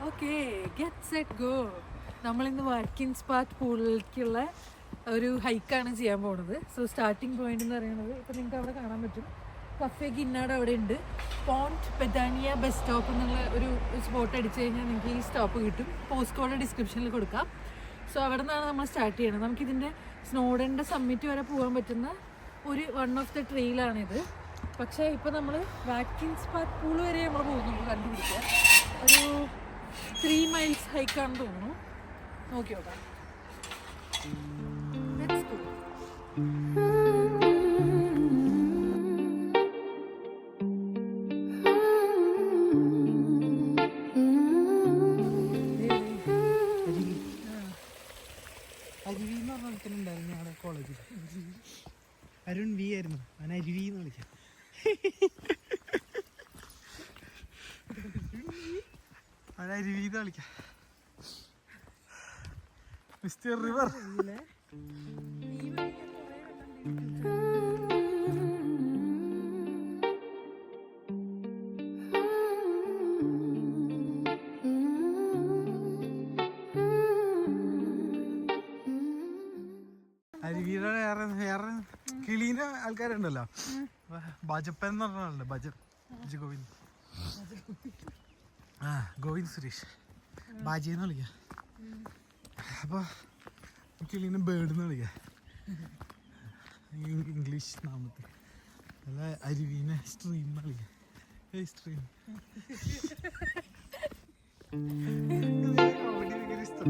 Okay get set go. നമ്മളിന്ന് Watkins park പൂളിലേക്കുള്ള ഒരു ഹൈക്കാണ് ചെയ്യാൻ പോകുന്നത്. സോ സ്റ്റാർട്ടിങ് പോയിന്റ് എന്ന് പറയുന്നത് ഇപ്പം നിങ്ങൾക്ക് അവിടെ കാണാൻ പറ്റും, കഫേ ഗിന്നാട് അവിടെ ഉണ്ട്. പോണ്ട് പെദാനിയ ബസ് സ്റ്റോപ്പ് എന്നുള്ള ഒരു സ്പോട്ട് അടിച്ചു കഴിഞ്ഞാൽ നിങ്ങൾക്ക് ഈ സ്റ്റോപ്പ് കിട്ടും. പോസ്റ്റ് കോഡ് ഡിസ്ക്രിപ്ഷനിൽ കൊടുക്കാം. സോ അവിടെ നിന്നാണ് നമ്മൾ സ്റ്റാർട്ട് ചെയ്യണത്. നമുക്കിതിൻ്റെ സ്നോഡൻ്റെ സമ്മിറ്റ് വരെ പോകാൻ പറ്റുന്ന ഒരു വൺ ഓഫ് ദ ട്രെയിലാണിത്. പക്ഷേ ഇപ്പോൾ നമ്മൾ വാറ്റ്കിൻസ് പാർക്ക് പൂൾ വരെ നമ്മൾ പോകുന്നുണ്ട് കണ്ടുപിടിക്കാൻ. ഒരു 3 മൈൽസ് ഹൈക്കാണെന്ന് തോന്നുന്നു. നോക്കി നോക്കാം. Let's go. അരുൺ വി ആയിരുന്നു, അവൻ അരുവി എന്ന് വിളിക്കാം. അവൻ അരുവി എന്ന് വിളിക്കാം. Mister river. അരുവിയുടെ വേറെ കിളീന്റെ ആൾക്കാരുണ്ടല്ലോ, ബജപ്പൻ എന്ന് പറഞ്ഞ ആളുണ്ട്. ഗോവിന്ദ് ഗോവിന്ദ് സുരേഷ് ബാജിന്ന് വിളിക്കാം. അപ്പോൾ കിളീനെ ബേർഡ് എന്ന് വിളിക്കാം ഇംഗ്ലീഷ് നാമത്തിൽ. അല്ല അരുവീനെ സ്ട്രീം എന്ന് വിളിക്കാം. സ്ട്രീം ഭയങ്കര ഇഷ്ടം.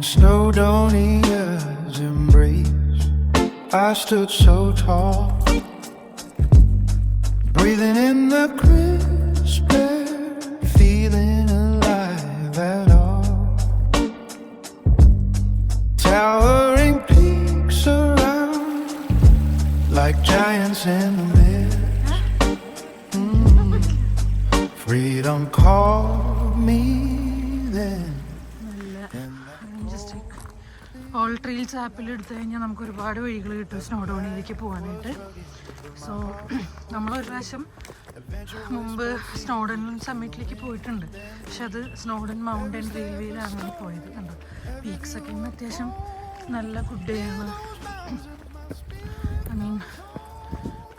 Snowdonia's embrace, I stood so tall, breathing in the crisp air, feeling alive at all. Towering peaks around, like giants in the mist. Freedom called me then. All trails ആപ്പിൽ എടുത്തു കഴിഞ്ഞാൽ നമുക്ക് ഒരുപാട് വഴികൾ കിട്ടും സ്നോഡോണിയിലേക്ക് പോകാനായിട്ട്. സോ നമ്മളൊരു പ്രാവശ്യം മുമ്പ് സ്നോഡൻ സമ്മിറ്റിലേക്ക് പോയിട്ടുണ്ട്. പക്ഷെ അത് സ്നോഡൻ മൗണ്ടൻ റെയിൽവേയിലാണ് പോയത്. കണ്ടോ, പീക്സൊക്കെ ഇന്ന് അത്യാവശ്യം നല്ല ഗുഡ് ഡേ ആണ്. ഐ മീൻ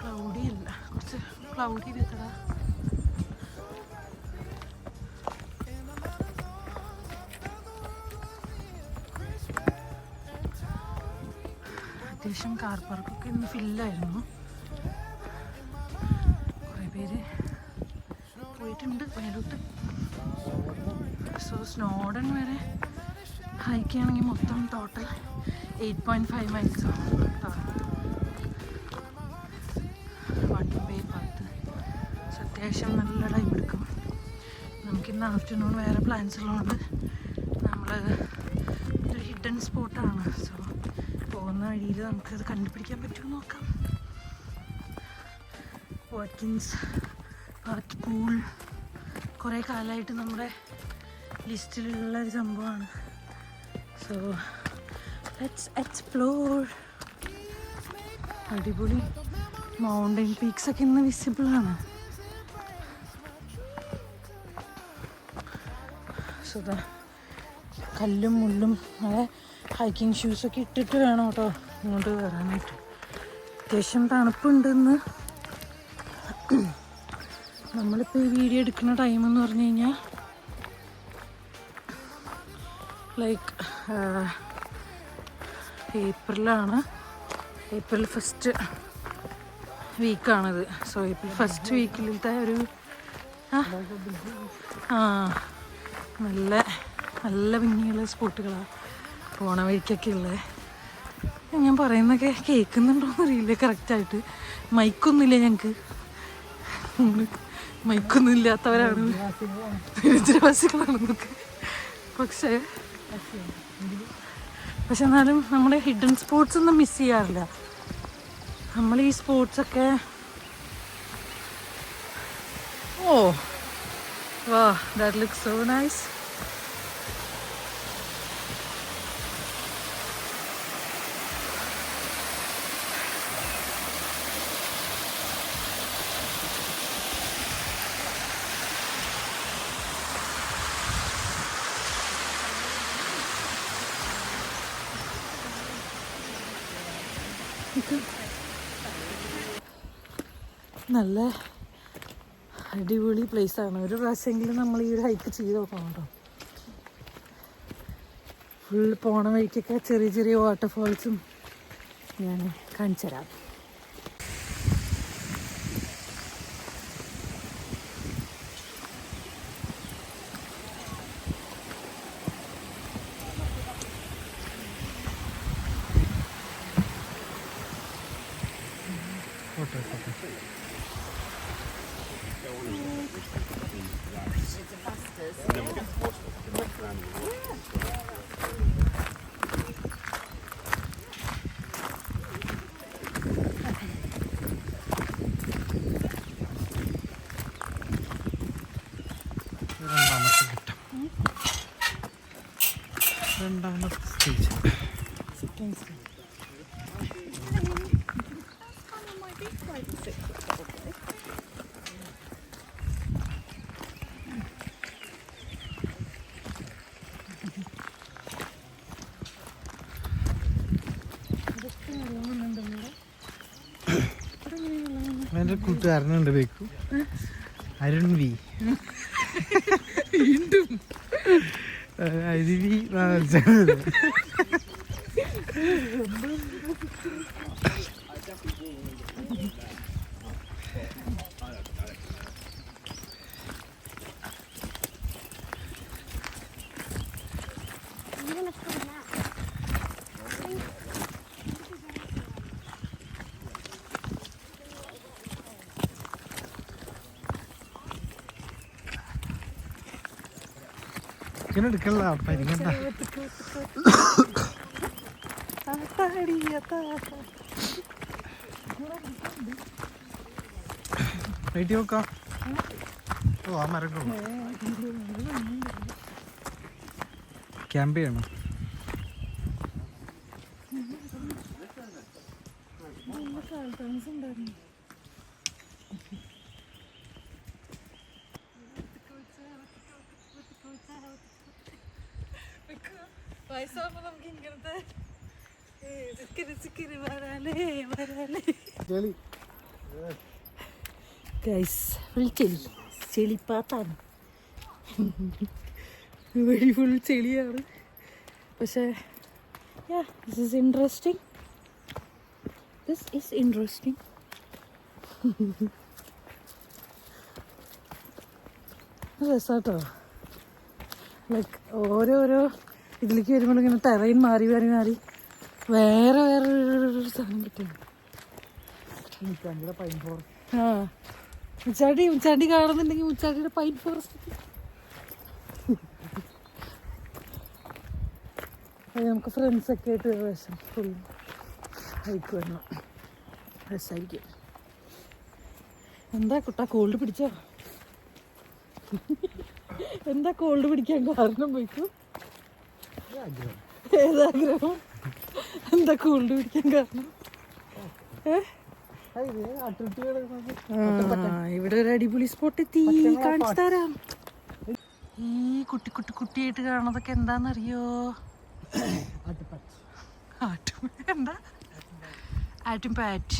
ക്ലൗഡി അല്ല, കുറച്ച് ക്ലൗഡി വെത്തടാ. അത്യാവശ്യം കാർ പാർക്കൊക്കെ ഇന്ന് ഫില്ലായിരുന്നു. കുറേ പേര് പോയിട്ടുണ്ട് മേലോട്ട്. സോ സ്നോഡൻ വരെ ഹൈക്ക് ചെയ്യണമെങ്കിൽ മൊത്തം ടോട്ടൽ 8.5 മൈൽസ് കേട്ടോ. 1 way പാത്ത്. സോ അത്യാവശ്യം നല്ല ടൈം എടുക്കും. നമുക്കിന്ന് ആഫ്റ്റർനൂൺ വേറെ പ്ലാൻസ് ഉള്ളതുകൊണ്ട് നമ്മൾ ഒരു ഹിഡൻ സ്പോട്ടാണ്. സോ പോകുന്ന വഴിയിൽ നമുക്കത് കണ്ടുപിടിക്കാൻ പറ്റുമോ നോക്കാം. വാറ്റ്കിൻസ് പാർക്ക് പൂൾ കുറേ കാലമായിട്ട് നമ്മുടെ ലിസ്റ്റിലുള്ള ഒരു സംഭവമാണ്. So let's explore. അടിപൊളി മൗണ്ടൻ പീക്സൊക്കെ ഇന്ന് വിസിബിളാണ്. സോ കല്ലും മുള്ളും അതെ ഹൈക്കിംഗ് ഷൂസൊക്കെ ഇട്ടിട്ട് വേണം കേട്ടോ ഇങ്ങോട്ട് കയറാനായിട്ട്. അത്യാവശ്യം തണുപ്പുണ്ടെന്ന്. നമ്മളിപ്പോൾ ഈ വീഡിയോ എടുക്കുന്ന ടൈമെന്ന് പറഞ്ഞു കഴിഞ്ഞാൽ ലൈക്ക് ഏപ്രിലാണ്. ഏപ്രിൽ 1st വീക്കാണിത്. സോ ഏപ്രിൽ 1st വീക്കിലത്തെ ഒരു നല്ല നല്ല ഭംഗിയുള്ള സ്പോട്ടുകളാണ് പോണ വഴിക്കൊക്കെ ഉള്ളത്. ഞാൻ പറയുന്നൊക്കെ കേൾക്കുന്നുണ്ടോയെന്ന് അറിയില്ല കറക്റ്റായിട്ട്. മൈക്കൊന്നുമില്ല ഞങ്ങൾക്ക്, മൈക്കൊന്നും ഇല്ലാത്തവരാണ്, ദരിദ്രവാസികളാണ് നമുക്ക്. പക്ഷേ എന്നാലും നമ്മുടെ ഹിഡൻ സ്പോട്ട്സ് ഒന്നും മിസ് ചെയ്യാറില്ല. നമ്മൾ ഈ സ്പോട്ട്സൊക്കെ Wow, that looks so nice. നല്ല അടിപൊളി പ്ലേസാണ്. ഒരു പ്രാവശ്യമെങ്കിലും നമ്മൾ ഈ ഒരു ഹൈക്ക് ചെയ്ത് നോക്കണം കേട്ടോ. ഫുൾ പോണ വഴിക്കൊക്കെ ചെറിയ ചെറിയ വാട്ടർഫോൾസും ഞാൻ കാണിച്ചു തരാം. രണ്ടാമത്തെ സ്റ്റേജ്. എൻ്റെ കൂട്ടുകാരനുണ്ട് ബേക്കു, അരുൺ വി. വീണ്ടും അരുവി എടുക്കണ്ട പരിഗണ്ട. വെയിറ്റ് നോക്കാം. ഓ ആ മരം ക്യാമ്പ് ചെയ്യണം. വയസ്സാകുമ്പോ നമുക്ക് ഇങ്ങനത്തെ ഫുൾ ചെളിപ്പാത്താണ്. വഴി ഫുൾ ചെളിയാണ്. പക്ഷേ ദിസ് ഈസ് ഇൻട്രസ്റ്റിംഗ്. രസാട്ടോ. ലൈക്ക് ഓരോരോ ഇതിലേക്ക് വരുമ്പോൾ ഇങ്ങനെ ടെറൈൻ മാറി മാറി മാറി വേറെ വേറെ സാധനം കിട്ടും. ആ മുച്ചാണ്ടി കാണുന്നുണ്ടെങ്കിൽ മുച്ചാണ്ടിയുടെ പൈൻ ഫോറസ്റ്റ്. നമുക്ക് ഫ്രണ്ട്സൊക്കെ ആയിട്ട് ഒരു വശം ഫുൾ ഹൈക്ക് വരണം. രസമായിരിക്കും. എന്താ കുട്ടാ കോൾഡ് പിടിച്ചോ? എന്താ കോൾഡ് പിടിക്കാൻ കാരണം? പോയിക്കോ. ഏതാഗ്രഹം? എന്താ കോൾഡ് പിടിക്കാൻ കാരണം? ഇവിടെ ഒരു അടിപൊളി സ്പോട്ട് എത്തി, കാണിച്ചു തരാം. ഈ കുട്ടിയായിട്ട് കാണുന്നതൊക്കെ എന്താന്നറിയോ? എന്താ ആറ്റും പാറ്റ്.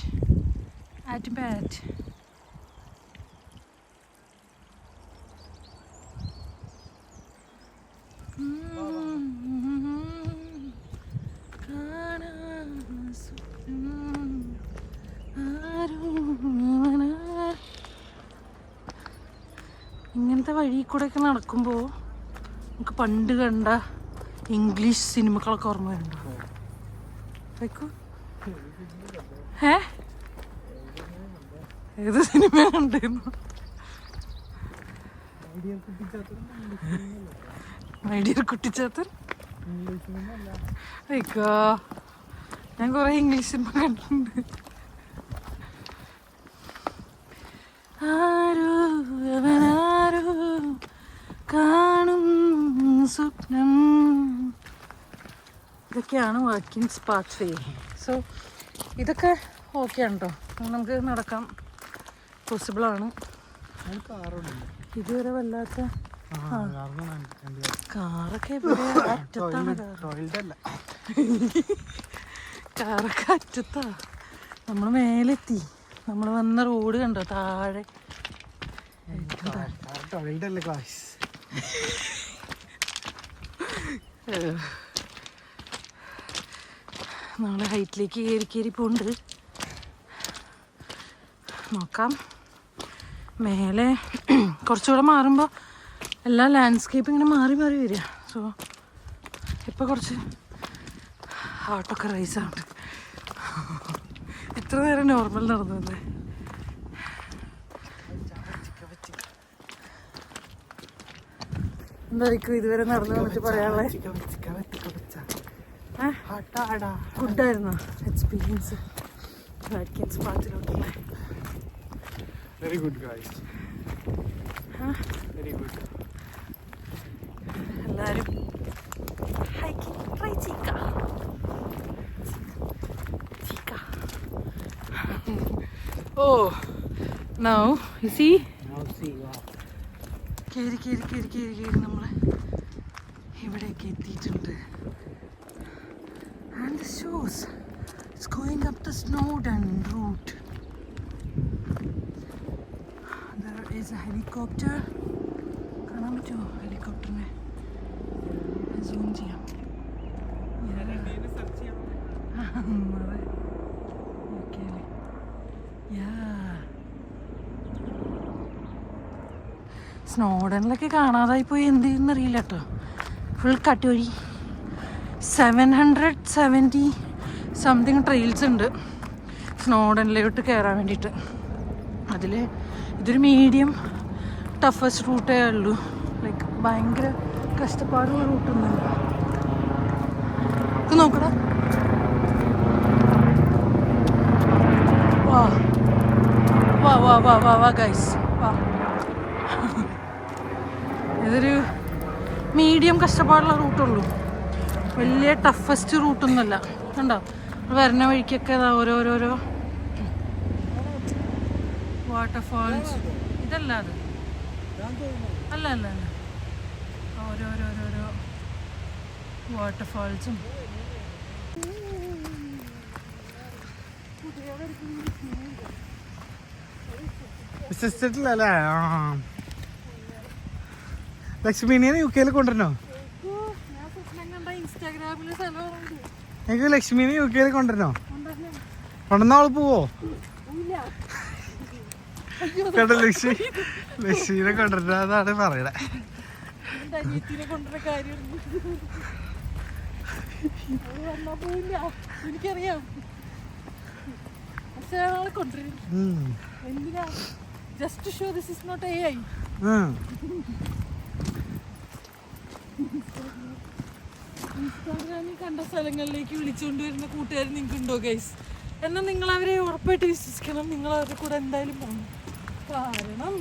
ഇങ്ങനത്തെ വഴി കൂടെയൊക്കെ നടക്കുമ്പോൾ നമുക്ക് പണ്ട് കണ്ട ഇംഗ്ലീഷ് സിനിമകളൊക്കെ ഓർമ്മ വരുന്നുണ്ടോ? ഏത് സിനിമ കണ്ടിരുന്നു? My dear Kuttichathan. അയ്യോ, ഞാൻ കുറെ ഇംഗ്ലീഷ് സിനിമ കണ്ടിട്ടുണ്ട്. ആരോ കാണും സ്വപ്നം. ഇതൊക്കെയാണ് വാക്കിൻസ് പാത്ത് വേ. സോ ഇതൊക്കെ ഓക്കെ ആണ് കേട്ടോ, നമുക്ക് നടക്കാം, പോസിബിളാണ്. ഇതുവരെ വല്ലാത്ത കാറൊക്കെ ഇവിടെ അറ്റത്താണ്. കാറൊക്കെ അറ്റത്താ. നമ്മൾ മേലെത്തി. നമ്മൾ വന്ന റോഡ് കണ്ടോ താഴെ. നമ്മള് ഹൈറ്റിലേക്ക് കയറി പോണ്ട്. നോക്കാം. മേലെ കുറച്ചുകൂടെ മാറുമ്പോൾ എല്ലാ ലാൻഡ്സ്കേപ്പ് ഇങ്ങനെ മാറി മാറി വരിക. സോ ഇപ്പം കുറച്ച് ഹാർട്ടൊക്കെ റൈസ് ആവുന്നുണ്ട്. ഇത്ര നേരം നോർമൽ നടന്നു വന്നേ. എന്തായിരിക്കും ഇതുവരെ നടന്നു വന്നിട്ട് പറയാനുള്ളത്? ഗുഡായിരുന്നോ എക്സ്പീരിയൻസ് വാറ്റ്കിൻസ് പാർക്കിലോട്ടുള്ള? Very good guys, very good. എല്ലാവരും ഹൈക്കിംഗ് ട്രൈ ചെയ്യുക. Oh, now you see? കേറി നമ്മള് ഇവിടേക്ക് എത്തിയിട്ടുണ്ട്. And the shows it's going up the Snowdon route. There is a helicopter. കാണാൻ പറ്റുമോ ഹെലികോപ്റ്ററിനെ? സൂം ചെയ്യാം. അതെ, ഓക്കെ അല്ലേ? സ്നോഡനിലൊക്കെ കാണാതായി പോയി എന്ത് ചെയ്യുന്നറിയില്ല കേട്ടോ. ഫുൾ കട്ട് വഴി 770 സംതിങ് ട്രെയിൽസ് ഉണ്ട് സ്നോഡനിലോട്ട് കയറാൻ വേണ്ടിയിട്ട്. അതിൽ ഇതൊരു മീഡിയം ടഫസ്റ്റ് റൂട്ടേ ഉള്ളൂ. ലൈക്ക് ഭയങ്കര കഷ്ടപ്പാടുള്ള റൂട്ടൊന്നുമില്ല. നോക്കടാ, വാ വാ വാ വാ വാ വാ ഗൈസ് വാ. ഇതൊരു മീഡിയം കഷ്ടപ്പാടുള്ള റൂട്ടുള്ളൂ, വലിയ ടഫസ്റ്റ് റൂട്ടൊന്നുമല്ല. കണ്ടോ വരുന്ന വഴിക്കൊക്കെ ഓരോരോരോ വാട്ടർഫാൾസ്. ഇതല്ല അത്, അല്ല അല്ല അല്ല, ഓരോരോരോരോ വാട്ടർഫാൾസും. വിശ്വസിച്ചിട്ടില്ലല്ലേ? ലക്ഷ്മിനെ UK കൊണ്ടുവരണോ? എനിക്ക് ലക്ഷ്മിനെ UK കൊണ്ടുവരണോ? കൊണ്ടുവന്ന അവള് പോവോ? കേട്ടോ, ലക്ഷ്മിനെ കൊണ്ടുവരുന്നതാണ് പറയണേ. എനിക്കറിയാം, പക്ഷെ എന്തിനാ? Just show this is not AI. ഇൻസ്റ്റാഗ്രാമിൽ കണ്ട സ്ഥലങ്ങളിലേക്ക് വിളിച്ചുകൊണ്ട് വരുന്ന കൂട്ടുകാർ നിങ്ങൾക്കുണ്ടോ ഗൈസ്? എന്നാൽ നിങ്ങൾ അവരെ ഉറപ്പായിട്ട് വിശ്വസിക്കണം. നിങ്ങൾ അവരുടെ കൂടെ എന്തായാലും പോകണം. കാരണം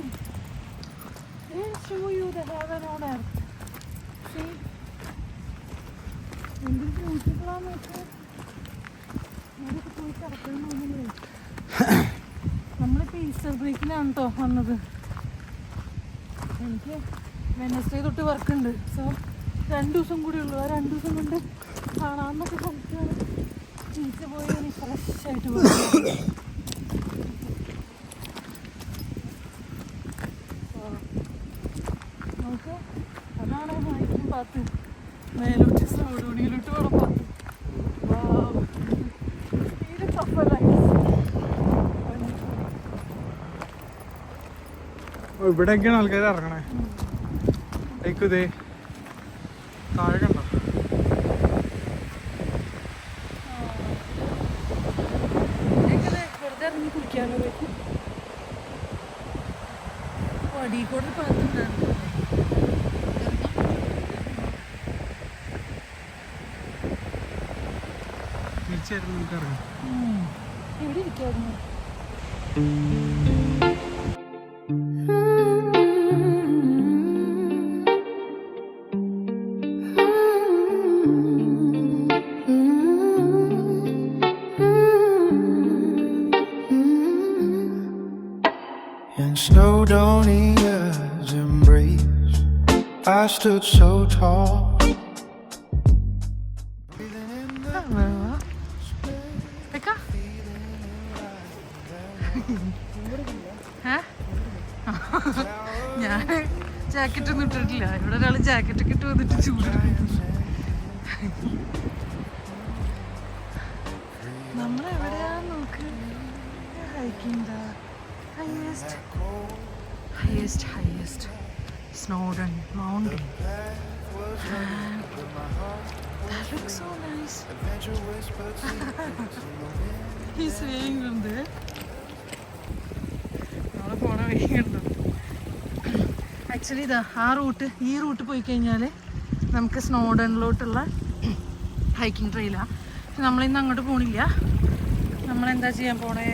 എന്തൊരു ബ്യൂട്ടിഫുള്ളാന്ന് വെച്ചാൽ അവരൊക്കെ പോയി കിടക്കാൻ തോന്നുന്നില്ലേ. നമ്മളിപ്പോൾ ഈസ്റ്റർ ബ്രേക്കിലാണ് കേട്ടോ വന്നത്. എനിക്ക് വെനസ്ഡേ തൊട്ട് വർക്കുണ്ട്. സോ 2 ദിവസം കൂടി ഉള്ളൂ. ആ 2 ദിവസം കൊണ്ട് കാണാമെന്നൊക്കെ സംശയമാണ്. ബീച്ച് പോയി ഫ്രഷ് ആയിട്ട് പോകും. നമുക്ക് അതാണ് ഹൈക്കിംഗ് പാത്ത്. മേലോട്ട് സ്നോഡോണിയിലോട്ട് പോകണം പാത്ത്. തീരെ ടഫല്ല. ഇവിടെയൊക്കെയാണ് ആൾക്കാർ ഇറങ്ങണേ. ഇതേ താഴെ കണ്ടോ? വെറുതെ ഇറങ്ങി കുളിക്കാനോ പറ്റും. അടീക്കോട് പാത്തുണ്ടായിരുന്നു. തീർച്ചയായിട്ടും നമുക്ക് ഇറങ്ങാം. എവിടെ ഇരിക്കായിരുന്നു? In Snowdonia's embrace, I stood so tall. ഞാൻ ജാക്കറ്റ് ഒന്നും ഇട്ടിട്ടില്ല. ഇവിടെ ഒരാൾ ജാക്കറ്റ് ഒക്കെ ഇട്ട് വന്നിട്ട് ചൂടെടുക്കുന്നു. നമ്മളെവിടെയാ നോക്ക്. Hiking highest Snowdon Mountain. That looks so nice. He's saying from there. നമ്മള് പോണ വഴിയുണ്ടോ? ആക്ച്വലി ഇതാ ഈ റൂട്ട് പോയി കഴിഞ്ഞാൽ നമുക്ക് സ്നോഡണിലോട്ടുള്ള ഹൈക്കിംഗ് ട്രെയിലാണ്. പക്ഷെ നമ്മളിന്ന് അങ്ങോട്ട് പോണില്ല. നമ്മളെന്താ ചെയ്യാൻ പോണേ?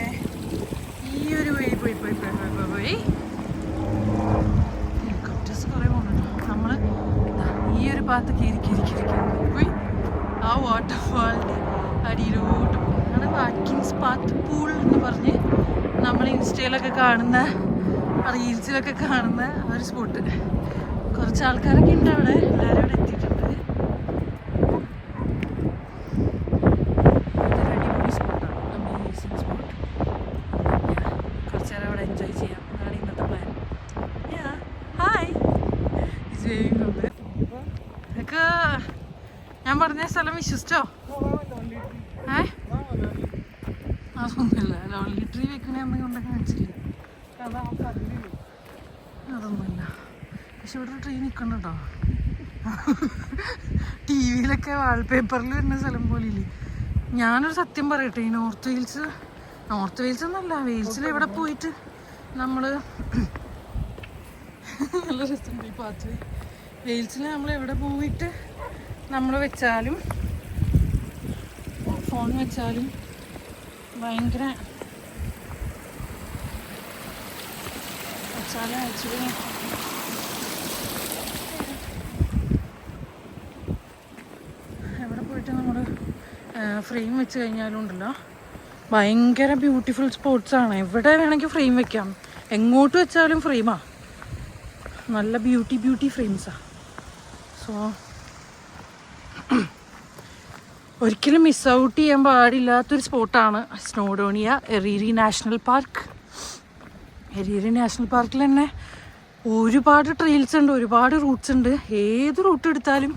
ഈ ഒരു വഴി പോയി ഹെലികോപ്റ്റേഴ്സ് കുറേ പോകുന്നുണ്ട്. നമ്മൾ ഈ ഒരു ഭാഗത്ത് പോയി ആ വാട്ടർഫാളിൻ്റെ അടിയിലോട്ട് പോകും. അത് വാറ്റ്കിൻസ് പാത്ത് പൂൾ എന്ന് പറഞ്ഞ് നമ്മൾ ഇൻസ്റ്റയിലൊക്കെ കാണുന്ന റീൽസിലൊക്കെ കാണുന്ന ഒരു സ്പോട്ട്. കുറച്ച് ആൾക്കാരൊക്കെ ഉണ്ട് അവിടെ. എല്ലാവരും ഇവിടെ എത്തിയിട്ടുണ്ട്. ഇതൊരു അടിപൊളി സ്പോട്ടാണ്, അമേസിങ് സ്പോട്ട്. കുറച്ച് നേരം അവിടെ എൻജോയ് ചെയ്യാം. അതാണ് ഇന്നത്തെ പ്ലാൻ. ഹായ് നിനക്ക് ഞാൻ പറഞ്ഞ സ്ഥലം വിശ്വസിച്ചോ? അതൊന്നുമില്ല. ലോൺലി ട്രീ വെക്കണേന്ന് കൊണ്ടൊക്കെ കാണിച്ചില്ലേ? അതൊന്നുമില്ല. പക്ഷെ ഇവിടെ ട്രീ നിൽക്കണ്ട കേട്ടോ. ടി വിയിലൊക്കെ വാൾപേപ്പറിൽ വരുന്ന സ്ഥലം പോലെ ഇല്ലേ. ഞാനൊരു സത്യം പറയട്ടെ, ഈ നോർത്ത് വെയിൽസ് എന്നല്ല, വെയിൽസിൽ എവിടെ പോയിട്ട് നമ്മൾ നല്ല രസമുണ്ട് ഈ പാത്ത്. വെയിൽസിൽ നമ്മൾ എവിടെ പോയിട്ട് നമ്മൾ വെച്ചാലും ഫോൺ വെച്ചാലും ഭയങ്കര വെച്ചാലും ആക്ച്വലി എവിടെ പോയിട്ട് നമ്മൾ ഫ്രെയിം വെച്ച് കഴിഞ്ഞാലും ഉണ്ടല്ലോ ഭയങ്കര ബ്യൂട്ടിഫുൾ സ്പോട്ട്സാണ്. എവിടെ വേണമെങ്കിൽ ഫ്രെയിം വെക്കാം. എങ്ങോട്ട് വെച്ചാലും ഫ്രെയിമാണ്. നല്ല ബ്യൂട്ടി ഫ്രെയിംസാണ്. സോ ഒരിക്കലും മിസ് ഔട്ട് ചെയ്യാൻ പാടില്ലാത്തൊരു സ്പോട്ടാണ് സ്നോഡോണിയ എറീരി നാഷണൽ പാർക്ക്. എറീരി നാഷണൽ പാർക്കിൽ തന്നെ ഒരുപാട് ട്രെയിൽസ് ഉണ്ട്, ഒരുപാട് റൂട്ട്സ് ഉണ്ട്. ഏത് റൂട്ട് എടുത്താലും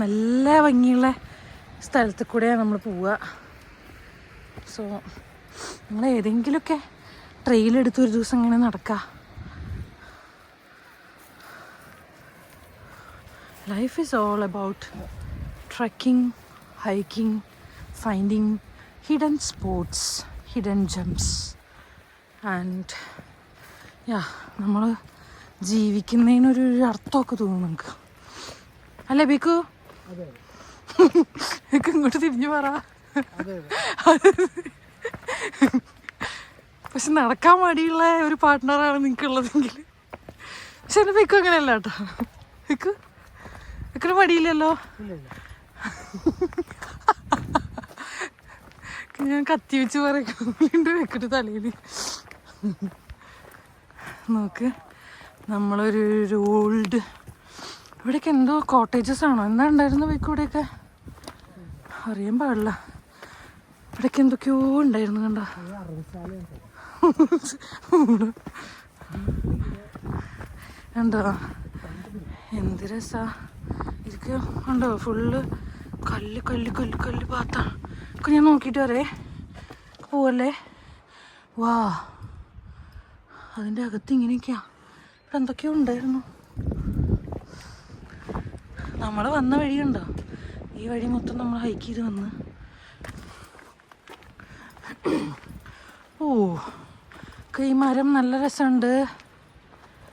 നല്ല ഭംഗിയുള്ള സ്ഥലത്ത് കൂടെയാണ് നമ്മൾ പോവുക. സോ നമ്മൾ ഏതെങ്കിലുമൊക്കെ ട്രെയിലെടുത്ത് ഒരു ദിവസം ഇങ്ങനെ നടക്കുക. Life is all about trekking, hiking, finding hidden spots, hidden gems. And നമ്മൾ ജീവിക്കുന്നതിനൊരു അർത്ഥമൊക്കെ തോന്നും നമുക്ക്, അല്ലേ ബിക്കു? ഇങ്ങോട്ട് തിരിഞ്ഞു പറ. പക്ഷെ നടക്കാൻ മടിയുള്ള ഒരു പാർട്ട്ണറാണ് നിങ്ങൾക്കുള്ളതെങ്കിൽ. പക്ഷെ എൻ്റെ ബിക്കു അങ്ങനെയല്ല കേട്ടോ. ബിക്കിന് മടിയില്ലല്ലോ. ഞാൻ കത്തി വെച്ച് പറയുന്നുണ്ട് വെക്കിട്ട് തലയിൽ. നോക്ക്, നമ്മളൊരു ഓൾഡ് ഇവിടെയൊക്കെ എന്തോ കോട്ടേജസ് ആണോ എന്താ ഉണ്ടായിരുന്നു വെക്കും ഇവിടെയൊക്കെ? അറിയാൻ പാടില്ല. ഇവിടെയൊക്കെ എന്തൊക്കെയോ ഉണ്ടായിരുന്നു. കണ്ടോ കണ്ടോ എന്ത് രസാ ഇരിക്കുക. കണ്ടോ ഫുള്ള് കല്ല് പാത്താ. ഞാൻ നോക്കിയിട്ട് വരേ പോവല്ലേ. വാ, അതിൻ്റെ അകത്ത് ഇങ്ങനെയൊക്കെയാ. ഇവിടെ എന്തൊക്കെയോ ഉണ്ടായിരുന്നു. നമ്മൾ വന്ന വഴിയുണ്ടോ? ഈ വഴി മൊത്തം നമ്മൾ ഹൈക്ക് ചെയ്ത് വന്ന്. ഈ മരം നല്ല രസമുണ്ട്.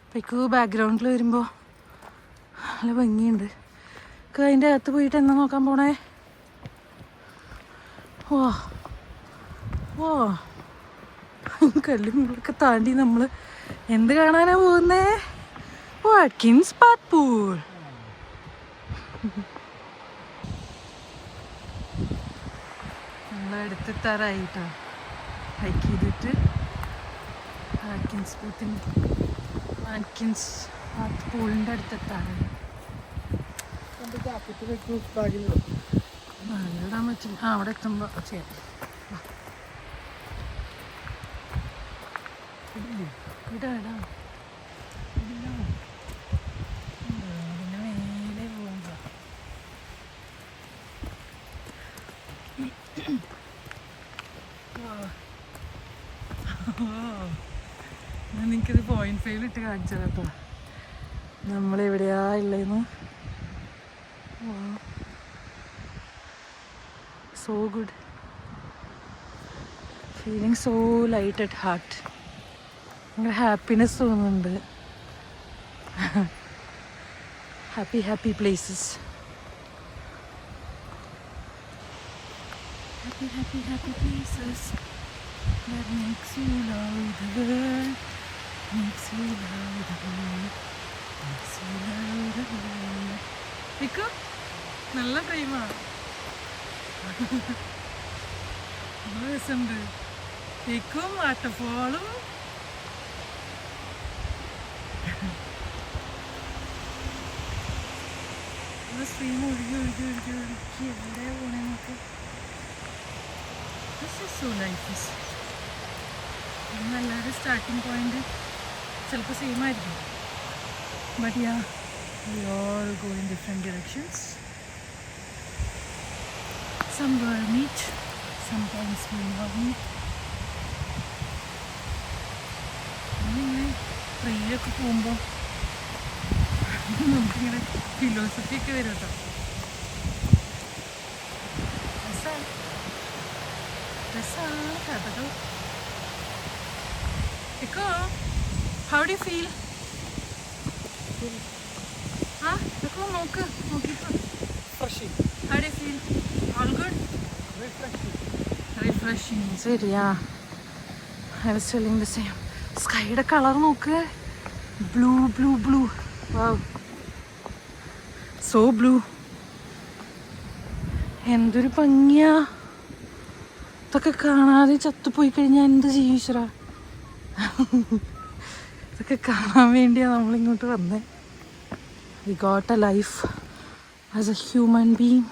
ഇപ്പൊക്ക് ബാക്ക്ഗ്രൗണ്ടിൽ വരുമ്പോൾ നല്ല ഭംഗിയുണ്ട്. അതിൻ്റെ അകത്ത് പോയിട്ട് എന്താ നോക്കാൻ പോണേ? ഓ കല്ലും മുള്ളൊക്കെ താണ്ടി നമ്മൾ എന്ത് കാണാനാ പോകുന്നേ? Watkins path pool. നമ്മളടുത്തെത്താറായിട്ടോ ഹൈക്ക് ചെയ്തിട്ട്. വാട്കിൻസ് പാത്ത് പൂളിൻ്റെ അടുത്തെത്താറായി. ഇടാൻ പറ്റില്ല. അവിടെ എത്തുമ്പോൾ ചെയ്യാം. ഇടാടാ പിന്നെ മേലെ പോകുമ്പോ ഞാൻ എനിക്കത് 0.5 ഇട്ട് കാണിച്ചു കേട്ടോ നമ്മളെവിടെയാ ഉള്ളതെന്ന്. So good, feeling so light at heart. ഭയങ്കര ഹാപ്പിനെസ് തോന്നുന്നുണ്ട്. Happy happy places, happy happy happy places that makes you love the world, makes you love the world, makes you love the world. Eco നല്ല ടൈമാണ്, നല്ല രസമുണ്ട്. ഇക്കും വാട്ടർഫോളും stream ഒഴുകി ഒഴുകി ഒഴുകി ഒഴുകി എവിടെയാ പോണേ നമുക്ക്. This is so nice. എല്ലാവരും സ്റ്റാർട്ടിങ് പോയിന്റ് ചിലപ്പോൾ സെയിം ആയിരിക്കും. But yeah, we all go in different directions. Some will meet, sometimes we will not meet. അങ്ങനെ ട്രെയിനിലൊക്കെ പോകുമ്പോൾ നമുക്കിങ്ങനെ ഫിലോസഫി ഒക്കെ വരും കേട്ടോ. രസമാണ് കഥകൾ. Eko, how do you feel? Eko, നോക്കിക്കോ. How do you feel? All good? Refreshing. ശരിയാ, I was telling the same. സ്കൈയുടെ കളർ നോക്ക്, blue blue blue. Wow, so blue. എന്തൊരു ഭംഗിയാ. ഇതൊക്കെ കാണാതെ ചത്തുപോയി കഴിഞ്ഞാൽ എന്ത് ചെയ്യും ഈശ്വരാ. ഇതൊക്കെ കാണാൻ വേണ്ടിയാണ് നമ്മളിങ്ങോട്ട് വന്നത്. We got a life as a human being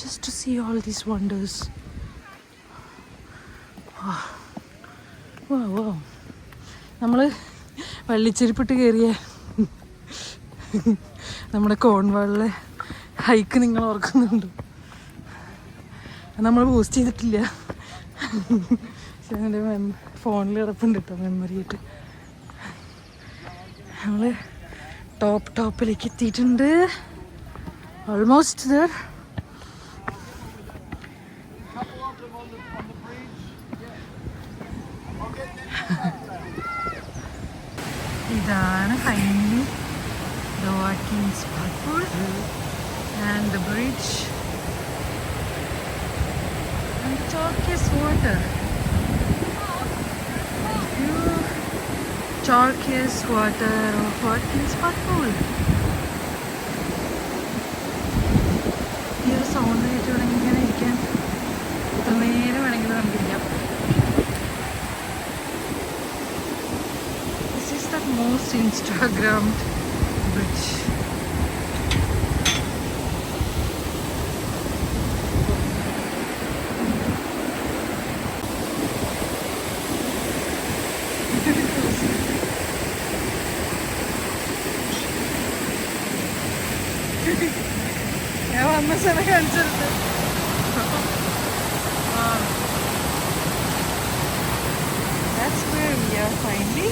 just to see all these wonders. Wow. നമ്മൾ വള്ളിച്ചെരിപ്പിട്ട് കയറിയ നമ്മുടെ കോൺവാളിലെ ഹൈക്ക് നിങ്ങൾ ഓർക്കുന്നുണ്ടോ? നമ്മൾ പോസ്റ്റ് ചെയ്തിട്ടില്ല, പക്ഷെ എൻ്റെ ഫോണിൽ കിടപ്പുണ്ട് കേട്ടോ മെമ്മറി ആയിട്ട്. നമ്മൾ ടോപ്പിലേക്ക് എത്തിയിട്ടുണ്ട്. Almost there. ഇതാണ് finally the Watkins Park pool and the bridge and the turquoise water. Turquoise water of Watkins Park pool. ഈ ഒരു സൗണ്ട് കേട്ട് വേണമെങ്കിൽ ഇങ്ങനെ ഇരിക്കാൻ എത്ര നേരം വേണമെങ്കിലും നമുക്കിരിക്കാം. This is the most Instagrammed bridge. ഞാൻ വന്ന സ്ഥലം കാണിച്ചിട്ടുണ്ട്. That's where we are finally.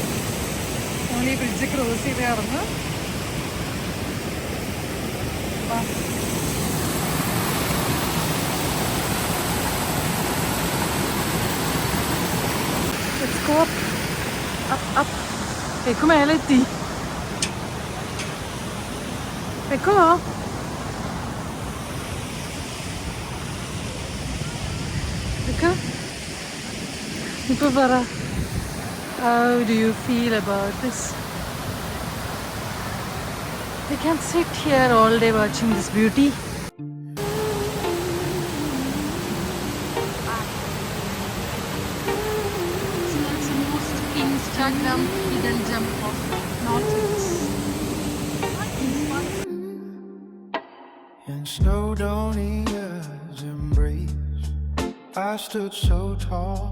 നമ്മൾ ഈ ബ്രിഡ്ജ് ക്രോസ് ചെയ്ത് കടന്നു. Let's go up. Eko മേലെ എത്തി. Eko. ഇപ്പൊ പറ, how do you feel about this? We can sit here all day watching this beauty. So that's the most Instagram hidden gem of North Hills. In Snowdonia's embrace, I stood so tall,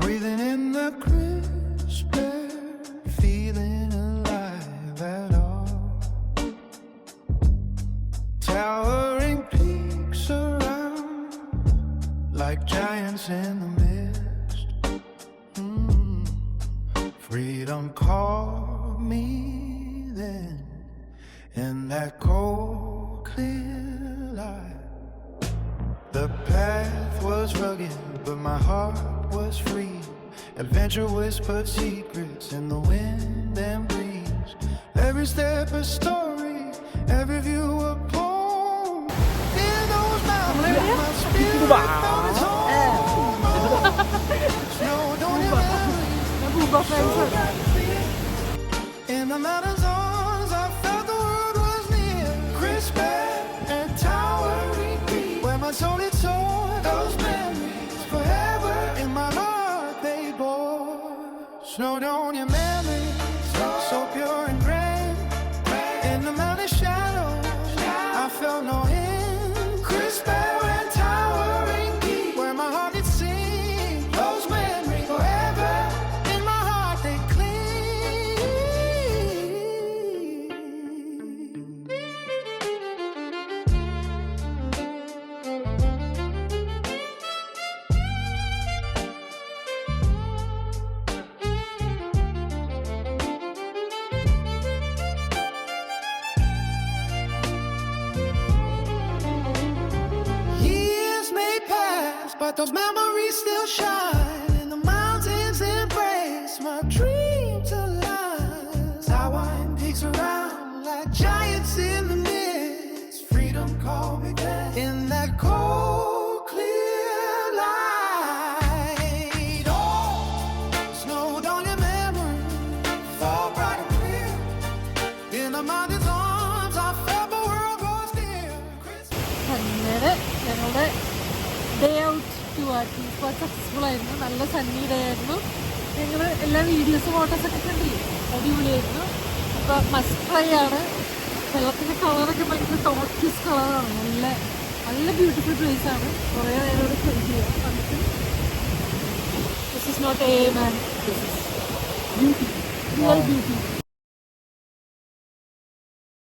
breathing in the crisp air, feeling alive at all. Towering peaks around, like giants in the mist. Freedom called me then, in that cold, clear light. The path was rugged, but my heart was free. Adventure whispered secrets in the wind and breeze. Every step a story, every view a poem. In those mountains, my spirit found its home. Snowed on your memory, in the mountains arms, I felt the world was near. Crisp air and towering peaks, where my soul had soared. Those memories forever in my heart they bore. Snowed on your memory, so pure and grand. In the mountain shadows, I felt no end. Crisp air and towering peaks, where my heart had sing. Those memories forever in my heart they cling. Years may pass, but those memories still shine. In the mountains embrace my dream to life. Towering peaks around like giants in the mist. Freedom called me then, in that cold, clear light. Oh, snowed on your memory, fall bright and clear. In the mountains arms, I felt the world was near. അങ്ങനെ ഞങ്ങളുടെ day out to walking spot successful ആയിരുന്നു. നല്ല Sunny day ആയിരുന്നു. ഞങ്ങൾ എല്ലാ വീഡിയോസും ഫോട്ടോസൊക്കെ കണ്ടില്ലേ, അടിപൊളിയായിരുന്നു. അപ്പോൾ മസ്റ്റ് ട്രൈ ആണ്. വെള്ളത്തിൻ്റെ കളറൊക്കെ ഭയങ്കര ടോർക്കിസ് കളറാണ്. നല്ല നല്ല ബ്യൂട്ടിഫുൾ പ്ലേസ് ആണ്. കുറേ നേരം ഇവിടെ സ്പെൻഡ് ചെയ്യാം. നമുക്ക് this is not a man, this is beauty, real beauty.